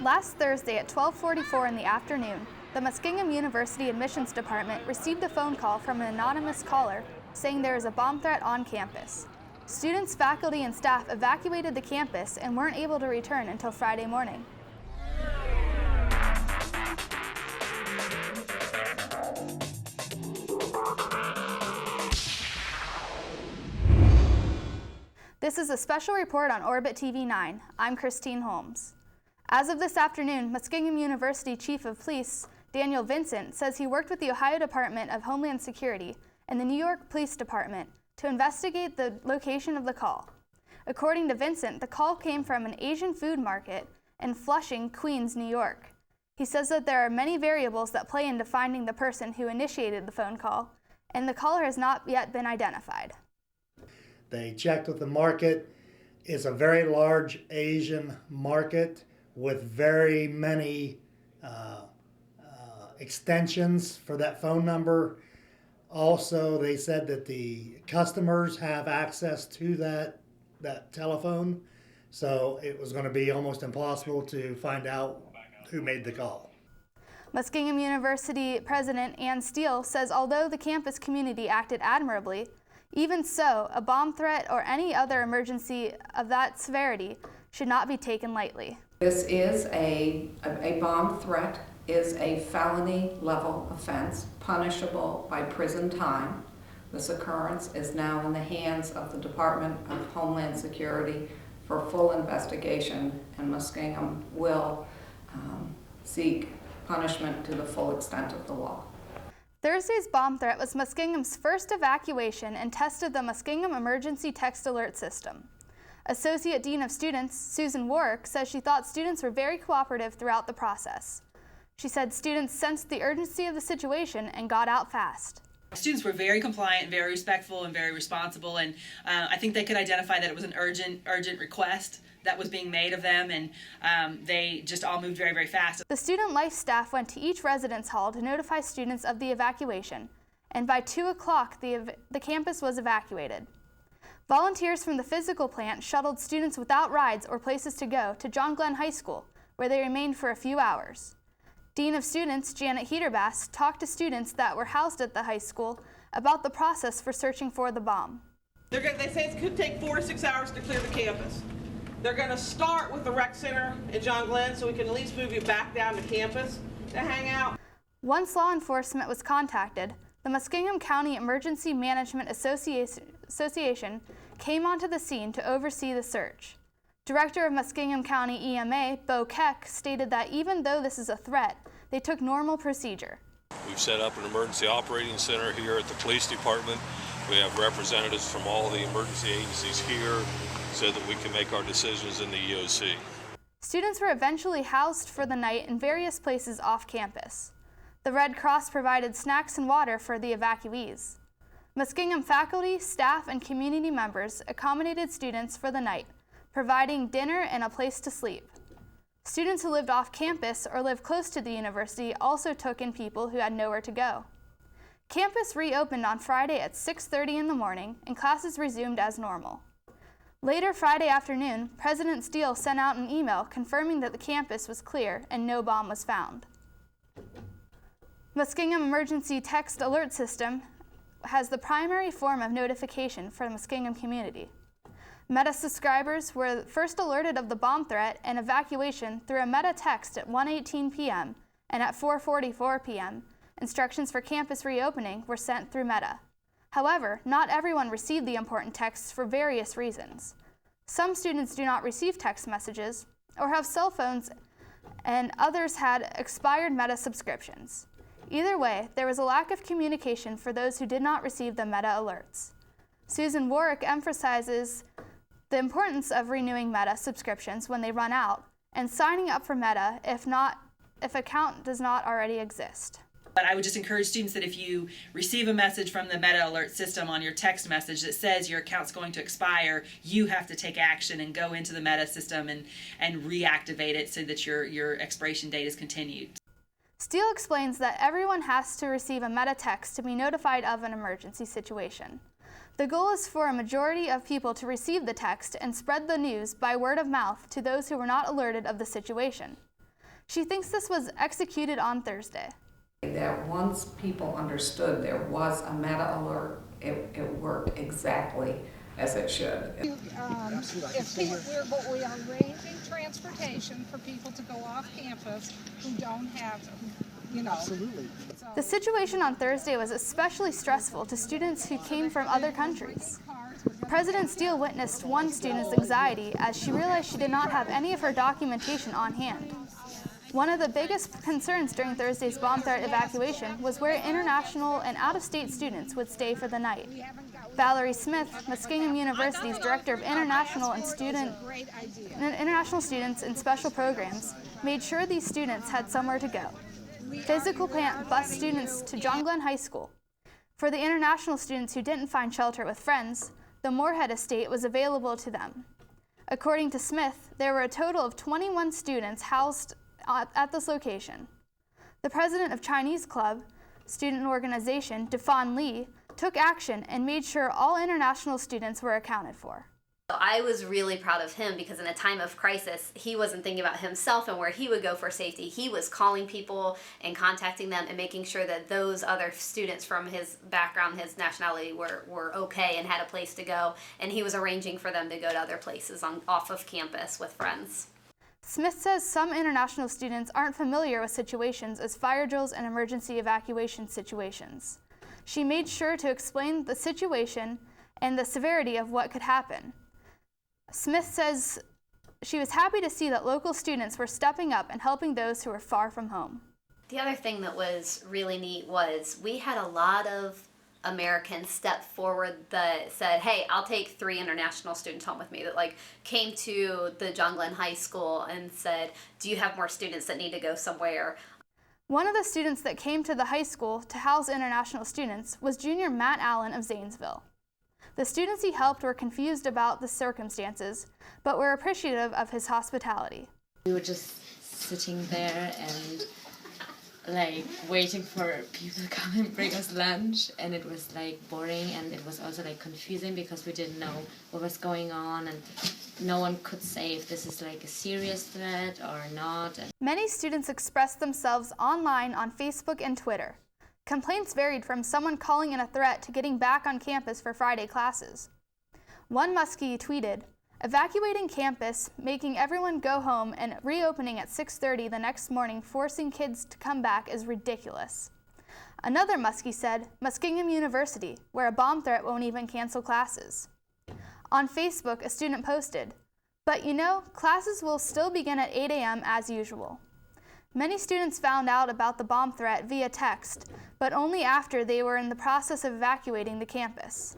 Last Thursday at 12:44 in the afternoon, the Muskingum University Admissions Department received a phone call from an anonymous caller saying there is a bomb threat on campus. Students, faculty, and staff evacuated the campus and weren't able to return until Friday morning. This is a special report on Orbit TV 9. I'm Christine Holmes. As of this afternoon, Muskingum University Chief of Police Daniel Vincent says he worked with the Ohio Department of Homeland Security and the New York Police Department to investigate the location of the call. According to Vincent, the call came from an Asian food market in Flushing, Queens, New York. He says that there are many variables that play into finding the person who initiated the phone call, and the caller has not yet been identified. They checked with the market. It's a very large Asian market with very many extensions for that phone number. Also, they said that the customers have access to that telephone, so it was going to be almost impossible to find out who made the call. Muskingum University President Ann Steele says although the campus community acted admirably, even so, a bomb threat or any other emergency of that severity should not be taken lightly. This is a bomb threat is a felony level offense punishable by prison time. This occurrence is now in the hands of the Department of Homeland Security for full investigation, and Muskingum will seek punishment to the full extent of the law. Thursday's bomb threat was Muskingum's first evacuation and test of the Muskingum Emergency Text Alert System. Associate Dean of Students, Susan Warwick, says she thought students were very cooperative throughout the process. She said students sensed the urgency of the situation and got out fast. Students were very compliant, very respectful, and very responsible, and I think they could identify that it was an urgent request that was being made of them, and they just all moved very, very fast. The student life staff went to each residence hall to notify students of the evacuation, and by 2 o'clock the campus was evacuated. Volunteers from the physical plant shuttled students without rides or places to go to John Glenn High School, where they remained for a few hours. Dean of Students Janet Heaterbass talked to students that were housed at the high school about the process for searching for the bomb. They say it could take 4 to 6 hours to clear the campus. They're going to start with the rec center in John Glenn so we can at least move you back down to campus to hang out. Once law enforcement was contacted, the Muskingum County Emergency Management Association came onto the scene to oversee the search. Director of Muskingum County EMA, Bo Keck, stated that even though this is a threat, they took normal procedure. We've set up an emergency operating center here at the police department. We have representatives from all the emergency agencies here so that we can make our decisions in the EOC. Students were eventually housed for the night in various places off campus. The Red Cross provided snacks and water for the evacuees. Muskingum faculty, staff, and community members accommodated students for the night, providing dinner and a place to sleep. Students who lived off campus or lived close to the university also took in people who had nowhere to go. Campus reopened on Friday at 6:30 in the morning and classes resumed as normal. Later Friday afternoon, President Steele sent out an email confirming that the campus was clear and no bomb was found. Muskingum Emergency Text Alert System has the primary form of notification for the Muskingum community. Meta subscribers were first alerted of the bomb threat and evacuation through a Meta text at 1:18 p.m. and at 4:44 p.m. Instructions for campus reopening were sent through Meta. However, not everyone received the important texts for various reasons. Some students do not receive text messages or have cell phones, and others had expired Meta subscriptions. Either way, there was a lack of communication for those who did not receive the Meta alerts. Susan Warwick emphasizes the importance of renewing Meta subscriptions when they run out and signing up for Meta if account does not already exist. But I would just encourage students that if you receive a message from the Meta Alert system on your text message that says your account's going to expire, you have to take action and go into the Meta system and reactivate it so that your expiration date is continued. Steele explains that everyone has to receive a Meta text to be notified of an emergency situation. The goal is for a majority of people to receive the text and spread the news by word of mouth to those who were not alerted of the situation. She thinks this was executed on Thursday. That once people understood there was a meta alert, it worked exactly as it should. We are arranging transportation for people to go off campus who don't have, Absolutely. The situation on Thursday was especially stressful to students who came from other countries. President Steele witnessed one student's anxiety as she realized she did not have any of her documentation on hand. One of the biggest concerns during Thursday's bomb threat evacuation was where international and out-of-state students would stay for the night. Valerie Smith, Muskingum University's Director of International Students and Special Programs, made sure these students had somewhere to go. Physical Plant bused students to John Glenn High School. For the international students who didn't find shelter with friends, the Moorhead Estate was available to them. According to Smith, there were a total of 21 students housed at this location. The president of Chinese Club, student organization, Defan Lee, took action and made sure all international students were accounted for. I was really proud of him because in a time of crisis, he wasn't thinking about himself and where he would go for safety. He was calling people and contacting them and making sure that those other students from his background, his nationality, were okay and had a place to go. And he was arranging for them to go to other places off of campus with friends. Smith says some international students aren't familiar with situations as fire drills and emergency evacuation situations. She made sure to explain the situation and the severity of what could happen. Smith says she was happy to see that local students were stepping up and helping those who were far from home. The other thing that was really neat was we had a lot of Americans step forward that said, hey, I'll take 3 international students home with me, that came to the John Glenn High School and said, do you have more students that need to go somewhere? One of the students that came to the high school to house international students was junior Matt Allen of Zanesville. The students he helped were confused about the circumstances, but were appreciative of his hospitality. We were just sitting there and waiting for people to come and bring us lunch, and it was boring, and it was also confusing because we didn't know what was going on, and no one could say if this is a serious threat or not. Many students expressed themselves online on Facebook and Twitter. Complaints varied from someone calling in a threat to getting back on campus for Friday classes. One Muskie tweeted, "Evacuating campus, making everyone go home, and reopening at 6:30 the next morning, forcing kids to come back is ridiculous." Another Muskie said, "Muskingum University, where a bomb threat won't even cancel classes." On Facebook, a student posted, "But classes will still begin at 8 a.m. as usual." Many students found out about the bomb threat via text, but only after they were in the process of evacuating the campus.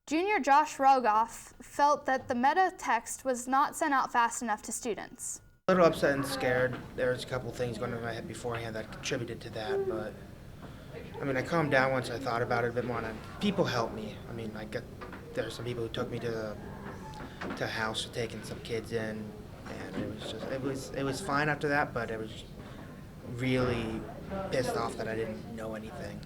Junior Josh Rogoff felt that the meta text was not sent out fast enough to students. A little upset and scared. There was a couple things going on in my head beforehand that contributed to that, but I calmed down once I thought about it a bit more, and people helped me. There were some people who took me to a house, taking some kids in, and it was fine after that, but it was really pissed off that I didn't know anything.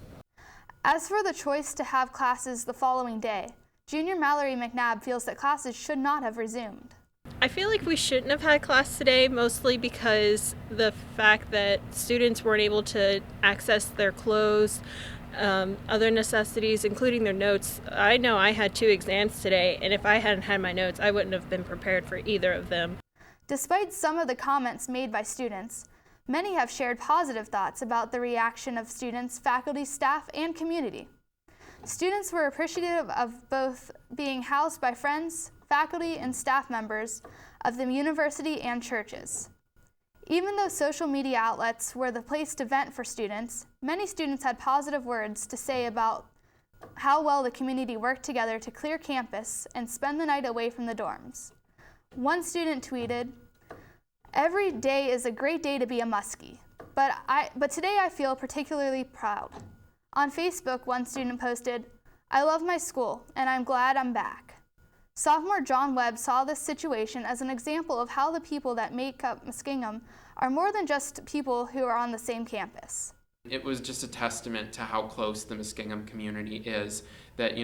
As for the choice to have classes the following day, Junior Mallory McNabb feels that classes should not have resumed. I feel like we shouldn't have had class today, mostly because the fact that students weren't able to access their clothes, other necessities, including their notes. I know I had 2 exams today, and if I hadn't had my notes, I wouldn't have been prepared for either of them. Despite some of the comments made by students, many have shared positive thoughts about the reaction of students, faculty, staff, and community. Students were appreciative of both being housed by friends, faculty, and staff members of the university and churches. Even though social media outlets were the place to vent for students, many students had positive words to say about how well the community worked together to clear campus and spend the night away from the dorms. One student tweeted, "Every day is a great day to be a Muskie, but today I feel particularly proud." On Facebook, one student posted, "I love my school, and I'm glad I'm back." Sophomore John Webb saw this situation as an example of how the people that make up Muskingum are more than just people who are on the same campus. It was just a testament to how close the Muskingum community is, that,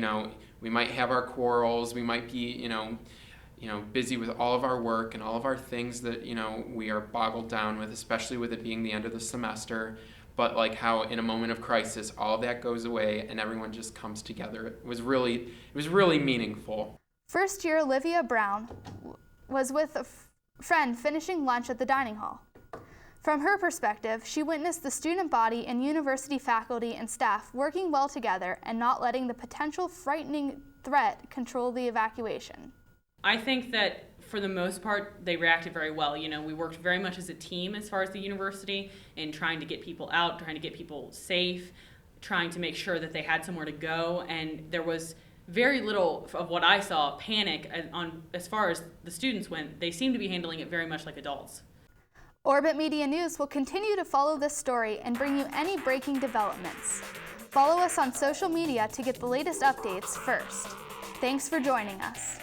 we might have our quarrels, we might be, busy with all of our work and all of our things that, we are boggled down with, especially with it being the end of the semester, but like how in a moment of crisis, all of that goes away and everyone just comes together. It was really meaningful. First year Olivia Brown was with a friend finishing lunch at the dining hall. From her perspective, she witnessed the student body and university faculty and staff working well together and not letting the potential frightening threat control the evacuation. I think that for the most part, they reacted very well. We worked very much as a team as far as the university in trying to get people out, trying to get people safe, trying to make sure that they had somewhere to go, and there was very little of what I saw panic as far as the students went. They seemed to be handling it very much like adults. Orbit Media News will continue to follow this story and bring you any breaking developments. Follow us on social media to get the latest updates first. Thanks for joining us.